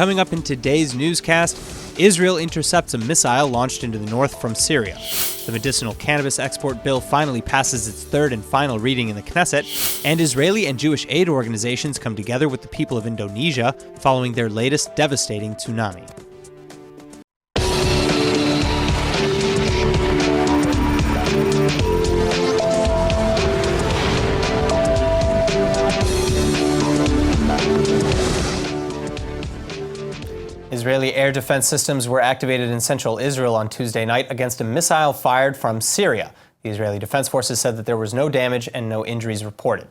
Coming up in today's newscast, Israel intercepts a missile launched into the north from Syria. The medicinal cannabis export bill finally passes its third and final reading in the Knesset, and Israeli and Jewish aid organizations come together with the people of Indonesia following their latest devastating tsunami. Israeli air defense systems were activated in central Israel on Tuesday night against a missile fired from Syria. The Israeli Defense Forces said that there was no damage and no injuries reported.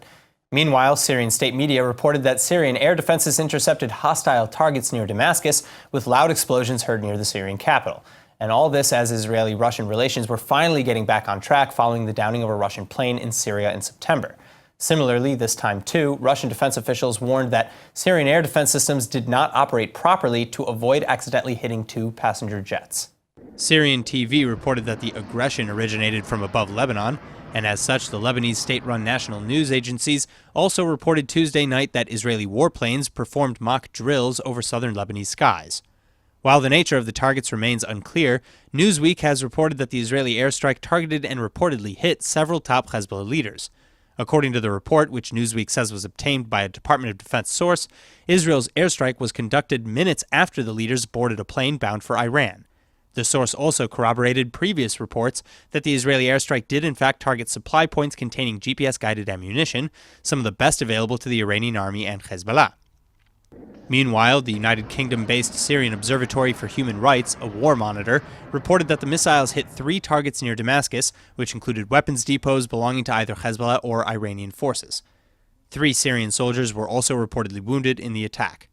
Meanwhile, Syrian state media reported that Syrian air defenses intercepted hostile targets near Damascus, with loud explosions heard near the Syrian capital. And all this as Israeli-Russian relations were finally getting back on track following the downing of a Russian plane in Syria in September. Similarly, this time too, Russian defense officials warned that Syrian air defense systems did not operate properly to avoid accidentally hitting two passenger jets. Syrian TV reported that the aggression originated from above Lebanon, and as such, the Lebanese state-run national news agencies also reported Tuesday night that Israeli warplanes performed mock drills over southern Lebanese skies. While the nature of the targets remains unclear, Newsweek has reported that the Israeli airstrike targeted and reportedly hit several top Hezbollah leaders. According to the report, which Newsweek says was obtained by a Department of Defense source, Israel's airstrike was conducted minutes after the leaders boarded a plane bound for Iran. The source also corroborated previous reports that the Israeli airstrike did in fact target supply points containing GPS-guided ammunition, some of the best available to the Iranian army and Hezbollah. Meanwhile, the United Kingdom-based Syrian Observatory for Human Rights, a war monitor, reported that the missiles hit 3 targets near Damascus, which included weapons depots belonging to either Hezbollah or Iranian forces. 3 Syrian soldiers were also reportedly wounded in the attack.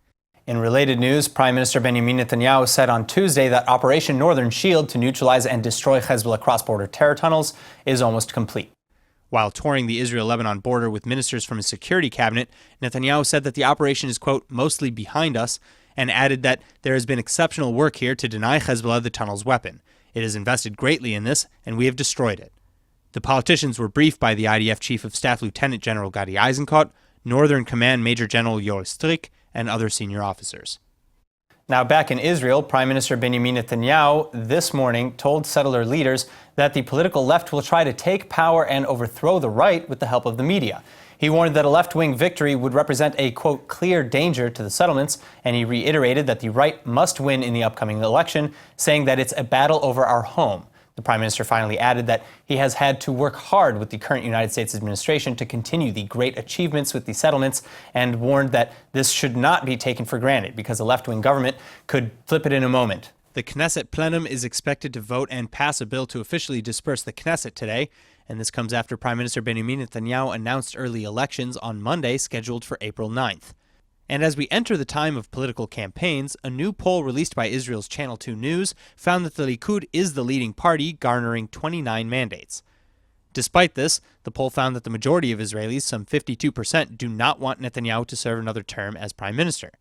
In related news, Prime Minister Benjamin Netanyahu said on Tuesday that Operation Northern Shield to neutralize and destroy Hezbollah cross-border terror tunnels is almost complete. While touring the Israel-Lebanon border with ministers from his security cabinet, Netanyahu said that the operation is, quote, mostly behind us, and added that there has been exceptional work here to deny Hezbollah the tunnel's weapon. It has invested greatly in this, and we have destroyed it. The politicians were briefed by the IDF Chief of Staff Lieutenant General Gadi Eisenkot, Northern Command Major General Yoav Strik, and other senior officers. Now, back in Israel, Prime Minister Benjamin Netanyahu this morning told settler leaders that the political left will try to take power and overthrow the right with the help of the media. He warned that a left-wing victory would represent a, quote, clear danger to the settlements, and he reiterated that the right must win in the upcoming election, saying that it's a battle over our home. The Prime Minister finally added that he has had to work hard with the current United States administration to continue the great achievements with the settlements, and warned that this should not be taken for granted because a left-wing government could flip it in a moment. The Knesset plenum is expected to vote and pass a bill to officially disperse the Knesset today, and this comes after Prime Minister Benjamin Netanyahu announced early elections on Monday scheduled for April 9th. And as we enter the time of political campaigns, a new poll released by Israel's Channel 2 News found that the Likud is the leading party, garnering 29 mandates. Despite this, the poll found that the majority of Israelis, some 52%, do not want Netanyahu to serve another term as prime minister.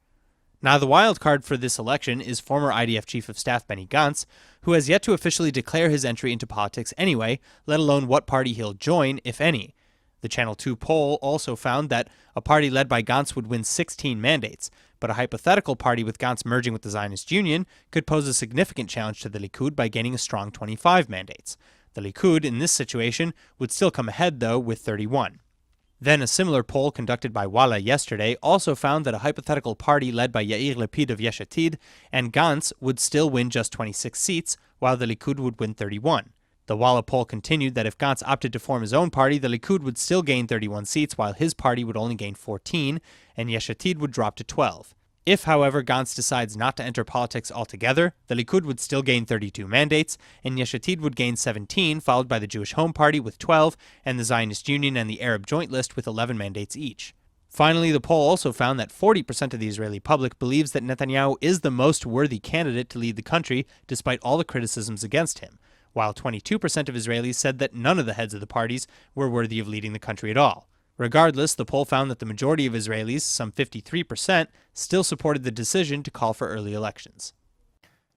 Now, the wild card for this election is former IDF Chief of Staff Benny Gantz, who has yet to officially declare his entry into politics anyway, let alone what party he'll join, if any. The Channel 2 poll also found that a party led by Gantz would win 16 mandates, but a hypothetical party with Gantz merging with the Zionist Union could pose a significant challenge to the Likud by gaining a strong 25 mandates. The Likud, in this situation, would still come ahead, though, with 31. Then a similar poll conducted by Walla yesterday also found that a hypothetical party led by Yair Lapid of Yesh Atid and Gantz would still win just 26 seats, while the Likud would win 31. The Walla poll continued that if Gantz opted to form his own party, the Likud would still gain 31 seats, while his party would only gain 14, and Yesh Atid would drop to 12. If, however, Gantz decides not to enter politics altogether, the Likud would still gain 32 mandates, and Yesh Atid would gain 17, followed by the Jewish Home Party with 12, and the Zionist Union and the Arab Joint List with 11 mandates each. Finally, the poll also found that 40% of the Israeli public believes that Netanyahu is the most worthy candidate to lead the country, despite all the criticisms against him, while 22% of Israelis said that none of the heads of the parties were worthy of leading the country at all. Regardless, the poll found that the majority of Israelis, some 53%, still supported the decision to call for early elections.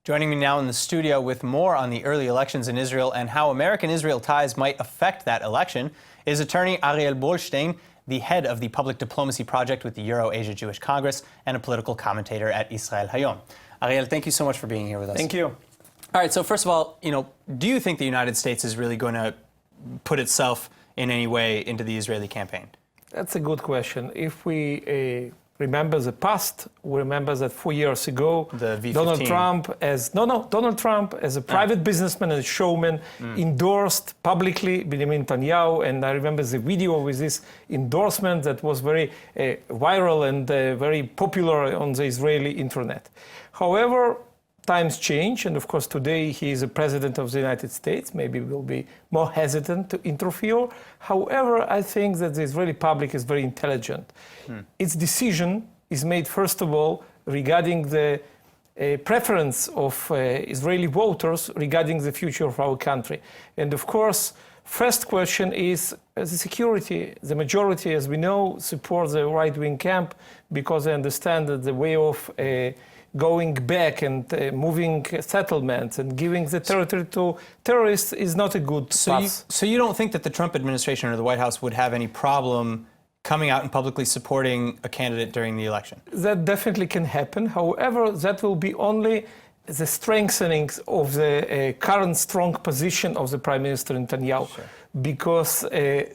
Joining me now in the studio with more on the early elections in Israel and how American-Israel ties might affect that election is attorney Ariel Bohlstein. the head of the Public Diplomacy Project with the Euro-Asia Jewish Congress and a political commentator at Israel Hayom. Ariel, thank you so much for being here with us. Thank you. All right, so first of all, do you think the United States is really going to put itself in any way into the Israeli campaign? That's a good question. If we remember the past, we remember that 4 years ago, the V15. Donald Trump, as a private businessman and a showman, endorsed publicly Benjamin Netanyahu, and I remember the video with this endorsement that was very viral and very popular on the Israeli internet. However, times change, and of course today he is the president of the United States. Maybe will be more hesitant to interfere. However, I think that the Israeli public is very intelligent. Its decision is made, first of all, regarding the preference of Israeli voters regarding the future of our country. And of course, first question is the security. The majority, as we know, supports the right-wing camp because they understand that the way of going back and moving settlements and giving the territory to terrorists is not a good path. So you don't think that the Trump administration or the White House would have any problem coming out and publicly supporting a candidate during the election? That definitely can happen. However, that will be only the strengthening of the current strong position of the Prime Minister Netanyahu. Sure. Because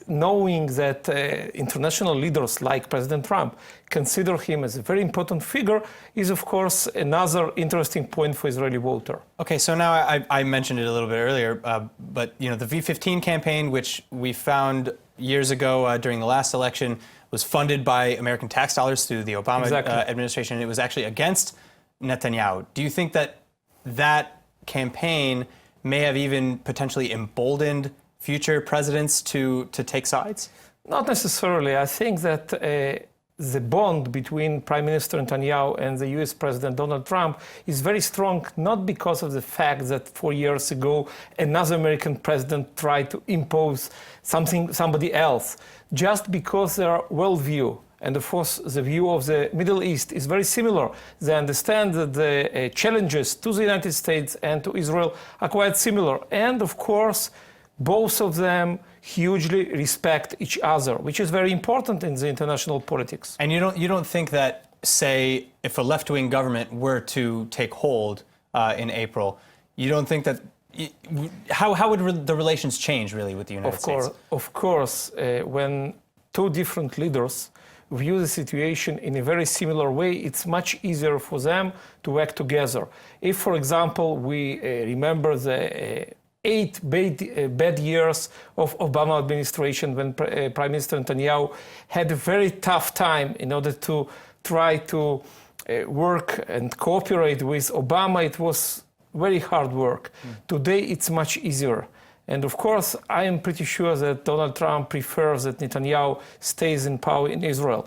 knowing that international leaders like President Trump consider him as a very important figure is, of course, another interesting point for Israeli voter. Okay, so now I mentioned it a little bit earlier, but the V15 campaign, which we found years ago during the last election, was funded by American tax dollars through the Obama administration. It was actually against Netanyahu. Do you think that that campaign may have even potentially emboldened future presidents to take sides? Not necessarily. I think that the bond between Prime Minister Netanyahu and the US President Donald Trump is very strong, not because of the fact that 4 years ago another American president tried to impose somebody else, just because they are worldview. And of course, the view of the Middle East is very similar. They understand that the challenges to the United States and to Israel are quite similar. And of course, both of them hugely respect each other, which is very important in the international politics. And you don't think that, say, if a left-wing government were to take hold in April, you don't think that how would the relations change really with the United States? Of course, when two different leaders view the situation in a very similar way, it's much easier for them to work together. If, for example, we remember the 8 bad years of Obama administration when Prime Minister Netanyahu had a very tough time in order to try to work and cooperate with Obama. It was very hard work. Today it's much easier. And of course, I am pretty sure that Donald Trump prefers that Netanyahu stays in power in Israel.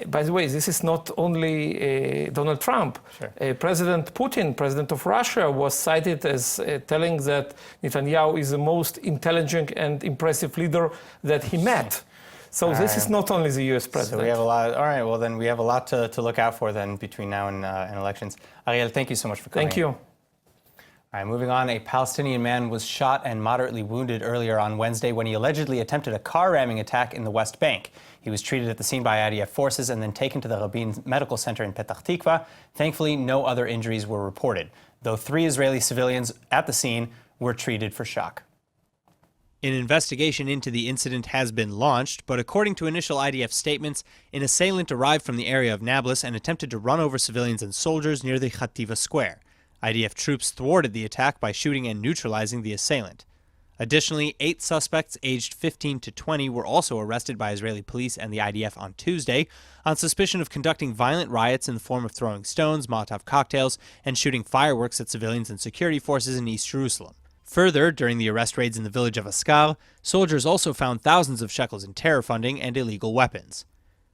By the way, this is not only Donald Trump. Sure. President Putin, president of Russia, was cited as telling that Netanyahu is the most intelligent and impressive leader that he met. So this is not only the U.S. president. So we have a lot. All right. Well, then we have a lot to look out for then between now and elections. Ariel, thank you so much for coming. Thank you. All right, moving on. A Palestinian man was shot and moderately wounded earlier on Wednesday when he allegedly attempted a car ramming attack in the West Bank. He was treated at the scene by IDF forces and then taken to the Rabin Medical Center in Petah Tikva. Thankfully, no other injuries were reported, though 3 Israeli civilians at the scene were treated for shock. An investigation into the incident has been launched, but according to initial IDF statements, an assailant arrived from the area of Nablus and attempted to run over civilians and soldiers near the Khativa Square. IDF troops thwarted the attack by shooting and neutralizing the assailant. Additionally, 8 suspects aged 15 to 20 were also arrested by Israeli police and the IDF on Tuesday on suspicion of conducting violent riots in the form of throwing stones, Molotov cocktails, and shooting fireworks at civilians and security forces in East Jerusalem. Further, during the arrest raids in the village of Askar, soldiers also found thousands of shekels in terror funding and illegal weapons.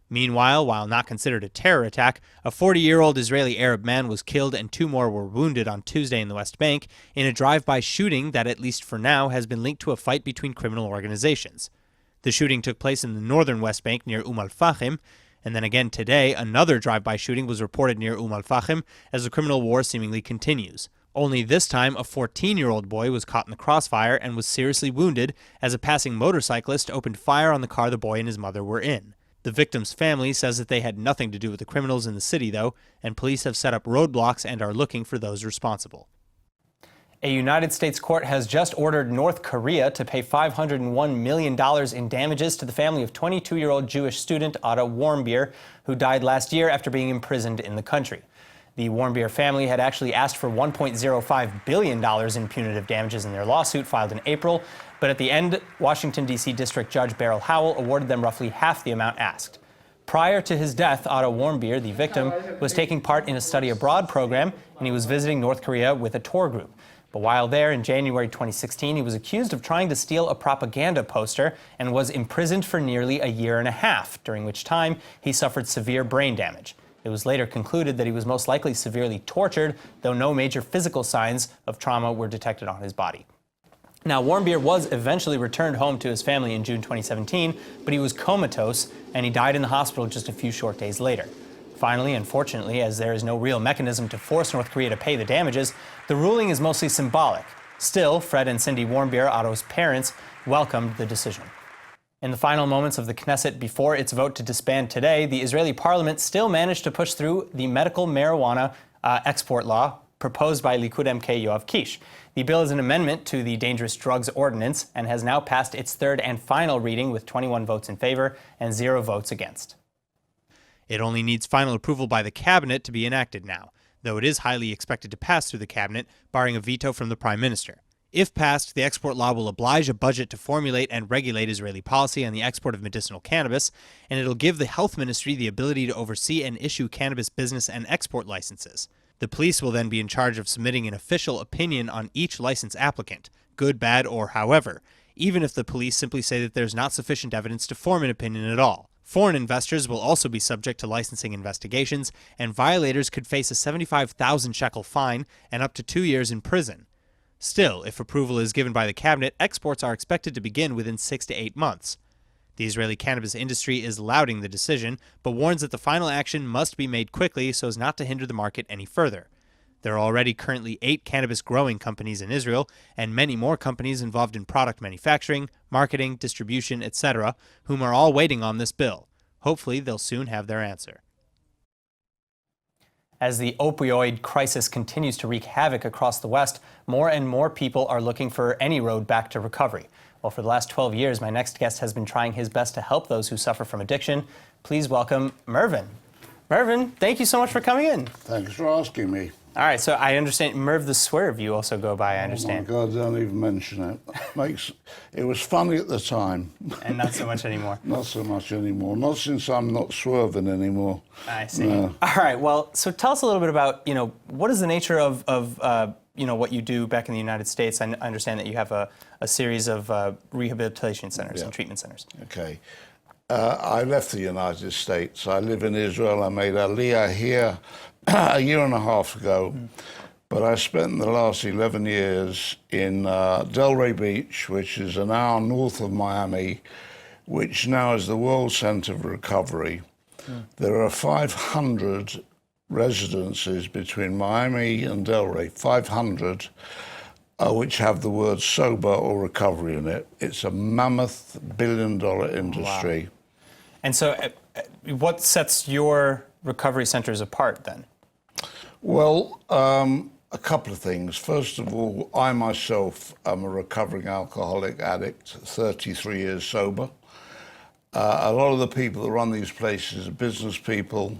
Meanwhile, while not considered a terror attack, a 40-year-old Israeli Arab man was killed and 2 more were wounded on Tuesday in the West Bank in a drive-by shooting that, at least for now, has been linked to a fight between criminal organizations. The shooting took place in the northern West Bank near Al-Fahim, and then again today, another drive-by shooting was reported near Al-Fahim as the criminal war seemingly continues. Only this time, a 14-year-old boy was caught in the crossfire and was seriously wounded as a passing motorcyclist opened fire on the car the boy and his mother were in. The victim's family says that they had nothing to do with the criminals in the city, though, and police have set up roadblocks and are looking for those responsible. A United States court has just ordered North Korea to pay $501 million in damages to the family of 22-year-old Jewish student Otto Warmbier, who died last year after being imprisoned in the country. The Warmbier family had actually asked for $1.05 billion in punitive damages in their lawsuit filed in April, but at the end, Washington, D.C. District Judge Beryl Howell awarded them roughly half the amount asked. Prior to his death, Otto Warmbier, the victim, was taking part in a study abroad program, and he was visiting North Korea with a tour group. But while there in January 2016, he was accused of trying to steal a propaganda poster and was imprisoned for nearly a year and a half, during which time he suffered severe brain damage. It was later concluded that he was most likely severely tortured, though no major physical signs of trauma were detected on his body. Now, Warmbier was eventually returned home to his family in June 2017, but he was comatose and he died in the hospital just a few short days later. Finally, unfortunately, as there is no real mechanism to force North Korea to pay the damages, the ruling is mostly symbolic. Still, Fred and Cindy Warmbier, Otto's parents, welcomed the decision. In the final moments of the Knesset before its vote to disband today, the Israeli parliament still managed to push through the medical marijuana export law proposed by Likud MK Yoav Kish. The bill is an amendment to the Dangerous Drugs Ordinance and has now passed its third and final reading with 21 votes in favor and 0 votes against. It only needs final approval by the cabinet to be enacted now, though it is highly expected to pass through the cabinet, barring a veto from the prime minister. If passed, the export law will oblige a budget to formulate and regulate Israeli policy on the export of medicinal cannabis, and it'll give the health ministry the ability to oversee and issue cannabis business and export licenses. The police will then be in charge of submitting an official opinion on each license applicant, good, bad, or however, even if the police simply say that there's not sufficient evidence to form an opinion at all. Foreign investors will also be subject to licensing investigations, and violators could face a 75,000 shekel fine and up to 2 years in prison. Still, if approval is given by the cabinet, exports are expected to begin within 6 to 8 months. The Israeli cannabis industry is lauding the decision, but warns that the final action must be made quickly so as not to hinder the market any further. There are already currently 8 cannabis growing companies in Israel, and many more companies involved in product manufacturing, marketing, distribution, etc., whom are all waiting on this bill. Hopefully, they'll soon have their answer. As the opioid crisis continues to wreak havoc across the West, more and more people are looking for any road back to recovery. Well, for the last 12 years, my next guest has been trying his best to help those who suffer from addiction. Please welcome Mervyn. Mervyn, thank you so much for coming in. Thanks for asking me. All right, so I understand Merv the Swerve you also go by, I understand. Oh my God, don't even mention it. It was funny at the time. And not so much anymore. Not so much anymore. Not since I'm not swerving anymore. I see. No. All right, well, so tell us a little bit about, what is the nature of what you do back in the United States? I understand that you have a series of rehabilitation centers and treatment centers. Okay. I left the United States. I live in Israel. I made Aliyah here a year and a half ago. But I spent the last 11 years in Delray Beach, which is an hour north of Miami, which now is the World Center for Recovery. There are 500 residences between Miami and Delray, 500, which have the word sober or recovery in it. It's a mammoth billion-dollar industry. Wow. And so what sets your recovery centers apart then? Well, a couple of things. First of all, I myself am a recovering alcoholic addict, 33 years sober. A lot of the people that run these places are business people,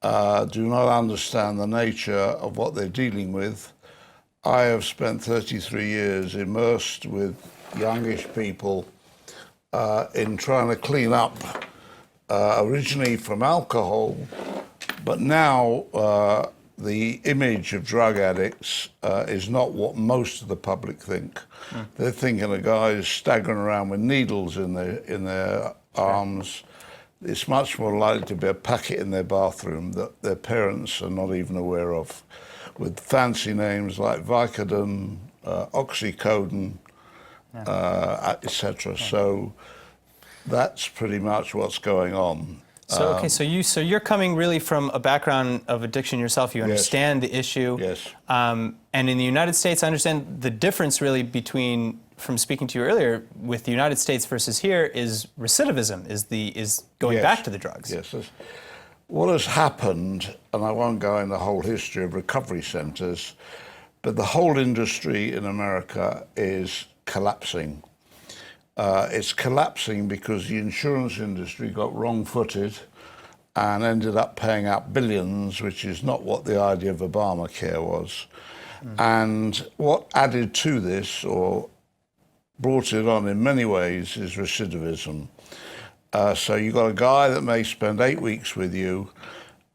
do not understand the nature of what they're dealing with. I have spent 33 years immersed with youngish people in trying to clean up, originally from alcohol, but now the image of drug addicts is not what most of the public think. They're thinking of guys staggering around with needles in their arms. It's much more likely to be a packet in their bathroom that their parents are not even aware of, with fancy names like Vicodin, Oxycodone, etc. So that's pretty much what's going on. So okay, so you're coming really from a background of addiction yourself. You understand the issue. Yes. And in the United States, I understand the difference really between, from speaking to you earlier, with the United States versus here is recidivism, is going back to the drugs. Yes. What has happened, and I won't go into the whole history of recovery centres, but the whole industry in America is collapsing. It's collapsing because the insurance industry got wrong-footed and ended up paying out billions, which is not what the idea of Obamacare was. And what added to this, or brought it on in many ways, is recidivism. So you've got a guy that may spend 8 weeks with you,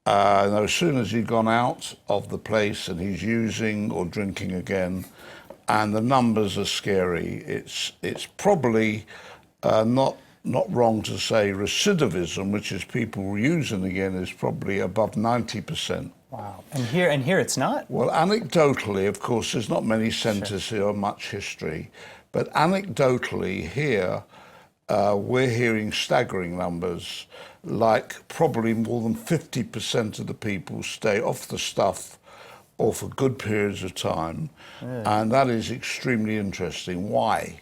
and as soon as he's gone out of the place and he's using or drinking again, and the numbers are scary. It's probably not wrong to say recidivism, which is people using again, is probably above 90%. Wow. And here it's not? Well, anecdotally, of course, there's not many centres here or much history, but anecdotally here, we're hearing staggering numbers, like probably more than 50% of the people stay off the stuff or for good periods of time, and that is extremely interesting. Why?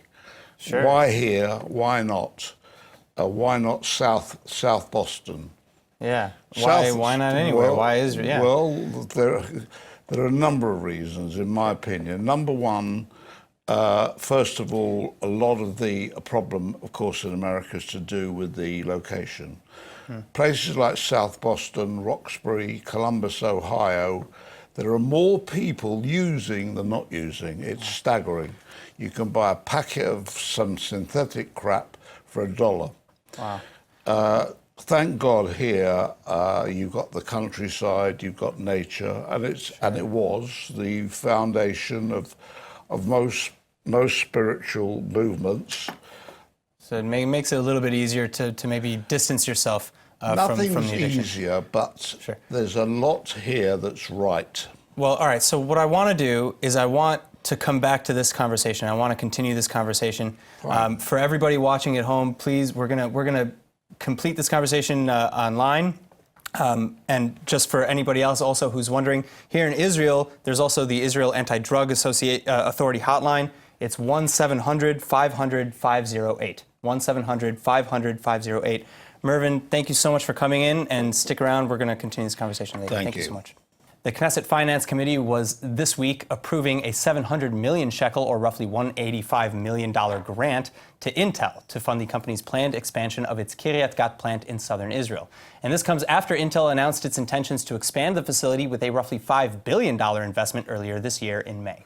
Sure. Why here? Why not? Why not South Boston? Yeah. Why not anywhere? Well, why Israel? Yeah. Well, there are a number of reasons, in my opinion. Number one, first of all, a lot of the problem, of course, in America is to do with the location. Places like South Boston, Roxbury, Columbus, Ohio, there are more people using than not using. It's staggering. You can buy a packet of some synthetic crap for $1. Wow. Thank God here you've got the countryside, you've got nature, and it was the foundation of most spiritual movements. So it makes it a little bit easier to maybe distance yourself from the addiction. Nothing's easier, but there's a lot here that's right. Well, all right, so what I want to do is I want to come back to this conversation. I want to continue this conversation. For everybody watching at home, please, we're gonna complete this conversation online. And just for anybody else also who's wondering, here in Israel, there's also the Israel Anti-Drug Authority hotline. It's 1-700-500-508. 1-700-500-508. Mervyn, thank you so much for coming in, and stick around. We're going to continue this conversation later. Thank you so much. The Knesset Finance Committee was this week approving a 700 million shekel, or roughly $185 million grant to Intel to fund the company's planned expansion of its Kiryat Gat plant in southern Israel. And this comes after Intel announced its intentions to expand the facility with a roughly $5 billion investment earlier this year in May.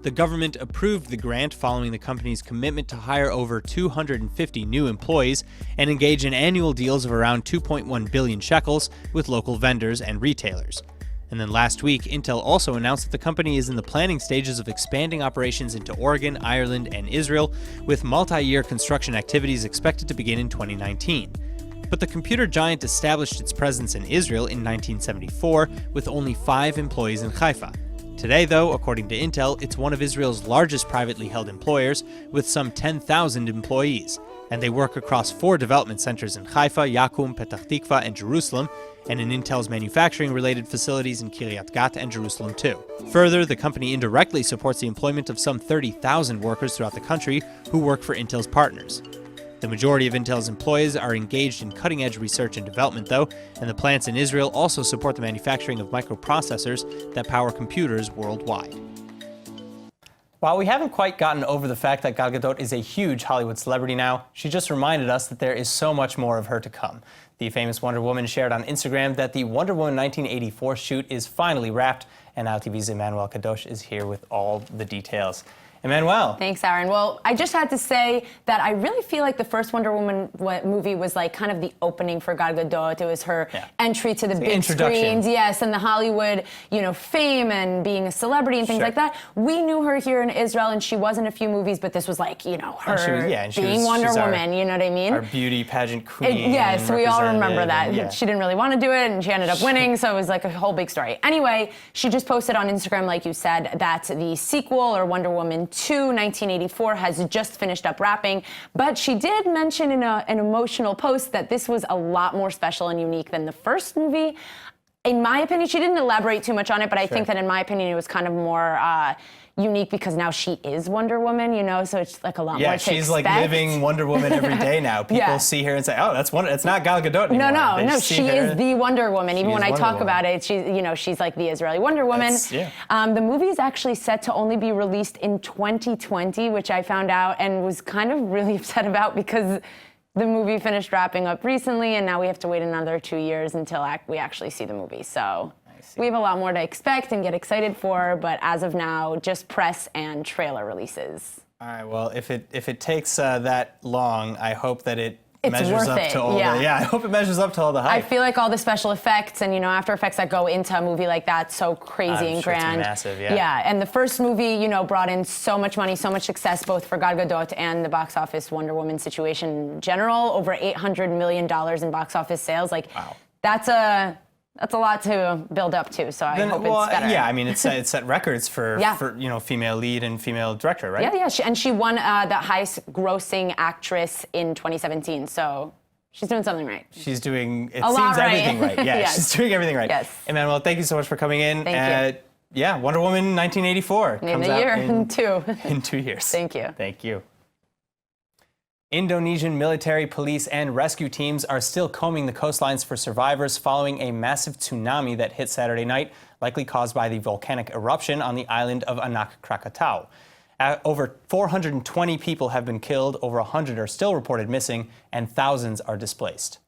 The government approved the grant following the company's commitment to hire over 250 new employees and engage in annual deals of around 2.1 billion shekels with local vendors and retailers. And then last week, Intel also announced that the company is in the planning stages of expanding operations into Oregon, Ireland, and Israel, with multi-year construction activities expected to begin in 2019. But the computer giant established its presence in Israel in 1974 with only 5 employees in Haifa. Today, though, according to Intel, it's one of Israel's largest privately held employers, with some 10,000 employees, and they work across 4 development centers in Haifa, Yakum, Petah Tikva, and Jerusalem, and in Intel's manufacturing-related facilities in Kiryat Gat and Jerusalem too. Further, the company indirectly supports the employment of some 30,000 workers throughout the country who work for Intel's partners. The majority of Intel's employees are engaged in cutting-edge research and development, though, and the plants in Israel also support the manufacturing of microprocessors that power computers worldwide. While we haven't quite gotten over the fact that Gal Gadot is a huge Hollywood celebrity now, she just reminded us that there is so much more of her to come. The famous Wonder Woman shared on Instagram that the Wonder Woman 1984 shoot is finally wrapped, and Now TV's Emmanuel Kadosh is here with all the details. Emmanuel. Thanks, Aaron. Well, I just had to say that I really feel like the first Wonder Woman movie was like kind of the opening for Gal Gadot. It was her entry to the big screens, yes, and the Hollywood, fame and being a celebrity and things like that. We knew her here in Israel, and she was in a few movies, but this was like, her being Wonder Woman. You know what I mean? Our beauty pageant queen. Yes, we all remember that. Yeah. She didn't really want to do it, and she ended up winning, so it was like a whole big story. Anyway, she just posted on Instagram, like you said, that the sequel, or Wonder Woman 2, 1984, has just finished up wrapping. But she did mention in an emotional post that this was a lot more special and unique than the first movie. In my opinion, she didn't elaborate too much on it, but I think that in my opinion, it was kind of more unique because now she is Wonder Woman, so it's like a lot more to expect. Yeah, she's like living Wonder Woman every day now. People see her and say, "Oh, it's not Gal Gadot anymore." No, she is the Wonder Woman. Even when I talk about it, she's like the Israeli Wonder Woman. The movie is actually set to only be released in 2020, which I found out and was kind of really upset about because the movie finished wrapping up recently, and now we have to wait another 2 years until we actually see the movie. So we have a lot more to expect and get excited for, but as of now, just press and trailer releases. All right. Well, if it takes that long, I hope that it's measures up to all I hope it measures up to all the hype. I feel like all the special effects and After Effects that go into a movie like that so crazy and grand. It's massive, Yeah, and the first movie, brought in so much money, so much success, both for Gal Gadot and the box office Wonder Woman situation in general. Over $800 million in box office sales. Wow. That's a lot to build up to, so I hope it's better. Yeah, I mean, it set records for female lead and female director, right? Yeah. And she won the highest grossing actress in 2017, so she's doing something right. She's doing, everything right. Yeah, yes. She's doing everything right. Yes. Emmanuel, thank you so much for coming in. Thank you. Yeah, Wonder Woman 1984 comes out in 2. in 2 years. Thank you. Thank you. Indonesian military, police, and rescue teams are still combing the coastlines for survivors following a massive tsunami that hit Saturday night, likely caused by the volcanic eruption on the island of Anak Krakatau. Over 420 people have been killed, over 100 are still reported missing, and thousands are displaced.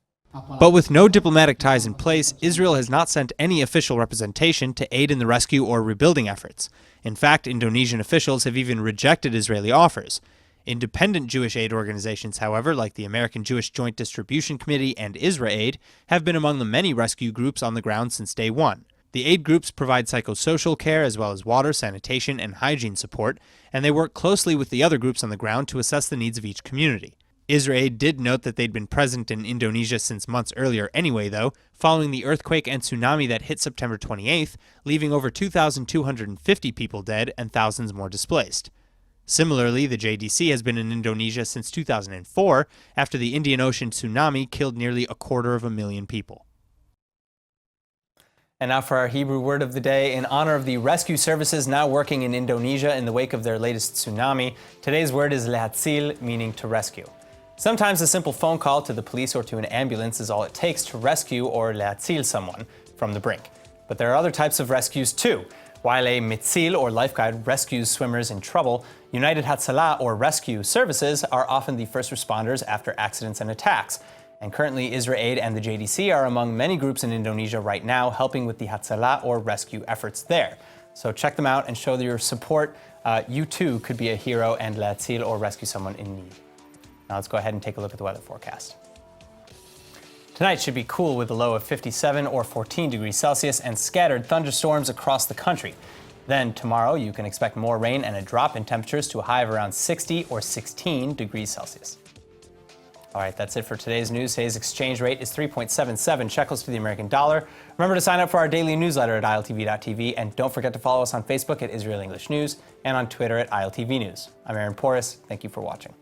But with no diplomatic ties in place, Israel has not sent any official representation to aid in the rescue or rebuilding efforts. In fact, Indonesian officials have even rejected Israeli offers. Independent Jewish aid organizations, however, like the American Jewish Joint Distribution Committee and IsraAid, have been among the many rescue groups on the ground since day one. The aid groups provide psychosocial care as well as water, sanitation, and hygiene support, and they work closely with the other groups on the ground to assess the needs of each community. IsraAid did note that they'd been present in Indonesia since months earlier anyway, though, following the earthquake and tsunami that hit September 28th, leaving over 2,250 people dead and thousands more displaced. Similarly, the JDC has been in Indonesia since 2004, after the Indian Ocean tsunami killed nearly 250,000 people. And now for our Hebrew word of the day. In honor of the rescue services now working in Indonesia in the wake of their latest tsunami, today's word is lehatzil, meaning to rescue. Sometimes a simple phone call to the police or to an ambulance is all it takes to rescue or lehatzil someone from the brink. But there are other types of rescues too. While a metzil or lifeguard rescues swimmers in trouble, United Hatzalah or rescue services are often the first responders after accidents and attacks. And currently, IsraAid and the JDC are among many groups in Indonesia right now helping with the Hatzalah or rescue efforts there. So check them out and show your support. You too could be a hero and lehatzil or rescue someone in need. Now let's go ahead and take a look at the weather forecast. Tonight should be cool with a low of 57 or 14 degrees Celsius and scattered thunderstorms across the country. Then tomorrow you can expect more rain and a drop in temperatures to a high of around 60 or 16 degrees Celsius. All right, that's it for today's news. Today's exchange rate is 3.77 shekels to the American dollar. Remember to sign up for our daily newsletter at iltv.tv, and don't forget to follow us on Facebook at Israel English News and on Twitter at ILTV News. I'm Aaron Porras. Thank you for watching.